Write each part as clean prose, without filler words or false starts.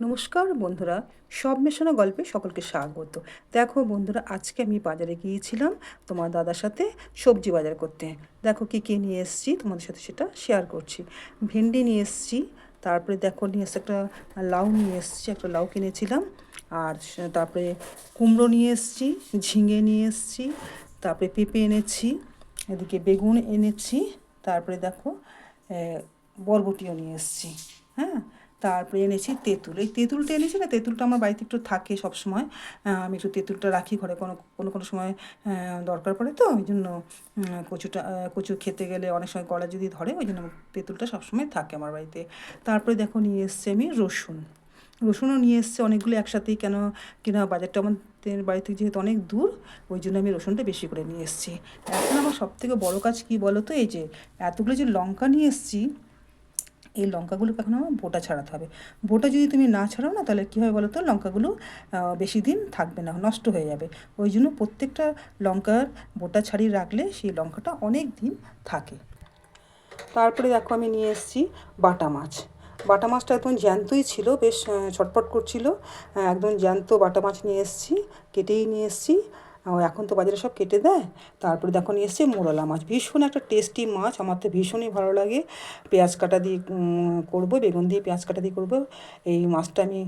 নমস্কার বন্ধুরা, সব মেশানো গল্পে সকলকে স্বাগত। দেখো বন্ধুরা, আজকে আমি বাজারে গিয়েছিলাম তোমার দাদার সাথে সবজি বাজার করতে। দেখো কী কী নিয়ে এসেছি, তোমাদের সাথে সেটা শেয়ার করছি। ভেন্ডি নিয়ে এসেছি, তারপরে দেখো নিয়ে এসে একটা লাউ নিয়ে এসেছি, একটা লাউ কিনেছিলাম। আর তারপরে কুমড়ো নিয়ে এসেছি, ঝিঙে নিয়ে এসেছি, তারপরে পেঁপে এনেছি, এদিকে বেগুন এনেছি, তারপরে দেখো বরবটিও নিয়ে এসেছি। হ্যাঁ, তারপরে এনেছি তেঁতুল। এই তেঁতুলটা এনেছি না, তেঁতুলটা আমার বাড়িতে একটু থাকে সবসময়। আমি একটু তেঁতুলটা রাখি ঘরে, কোনো কোনো কোনো সময় দরকার পড়ে, তো ওই জন্য কচু খেতে গেলে অনেক সময় গলা যদি ধরে, ওই জন্য তেঁতুলটা সবসময় থাকে আমার বাড়িতে। তারপরে দেখো নিয়ে এসছি আমি রসুনও নিয়ে এসছে অনেকগুলো একসাথেই, কেন কিনা বাজারটা আমাদের বাড়ি থেকে যেহেতু অনেক দূর, ওই জন্য আমি রসুনটা বেশি করে নিয়ে এসেছি। এখন আমার সবথেকে বড় কাজ কী বলো তো, এই যে এতগুলো যে লঙ্কা নিয়ে এসেছি, এই লঙ্কাগুলোকে এখন আমার বোটা ছাড়াতে হবে। বোটা যদি তুমি না ছাড়াও না, তাহলে কী হবে বলো তো, লঙ্কাগুলো বেশি দিন থাকবে না, নষ্ট হয়ে যাবে। ওই জন্য প্রত্যেকটা লঙ্কার বোটা ছাড়িয়ে রাখলে সেই লঙ্কাটা অনেক দিন থাকে। তারপরে দেখো আমি নিয়ে এসেছি বাটা মাছ। বাটা মাছটা একদম জ্যান্তই ছিল, বেশ ছটপট করছিল। একদম জ্যান্ত বাটা মাছ নিয়ে এসেছি, কেটেই নিয়ে এসেছি। এখন তো বাজারে সব কেটে দেয়। তারপরে দেখো নিয়ে এসেছি মোরলা মাছ, ভীষণ একটা টেস্টি মাছ, আমার তো ভীষণই ভালো লাগে। পেঁয়াজ কাটা দিয়ে করবো, বেগুন দিয়ে পেঁয়াজ কাটা দিয়ে করবো। এই মাছটা আমি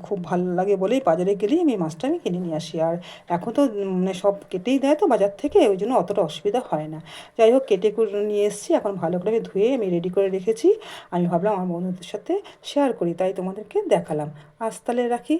খুব ভালো লাগে বলেই বাজারে গেলেই আমি এই মাছটা আমি কিনে নিয়ে আসি। আর এখন তো মানে সব কেটেই দেয় তো বাজার থেকে, ওই জন্য অতটা অসুবিধা হয় না। যাই হোক, কেটে করে নিয়ে এসেছি, এখন ভালো করে আমি ধুয়ে আমি রেডি করে রেখেছি। আমি ভাবলাম আমার বন্ধুদের সাথে শেয়ার করি, তাই তোমাদেরকে দেখালাম। আজ তাহলে রাখি।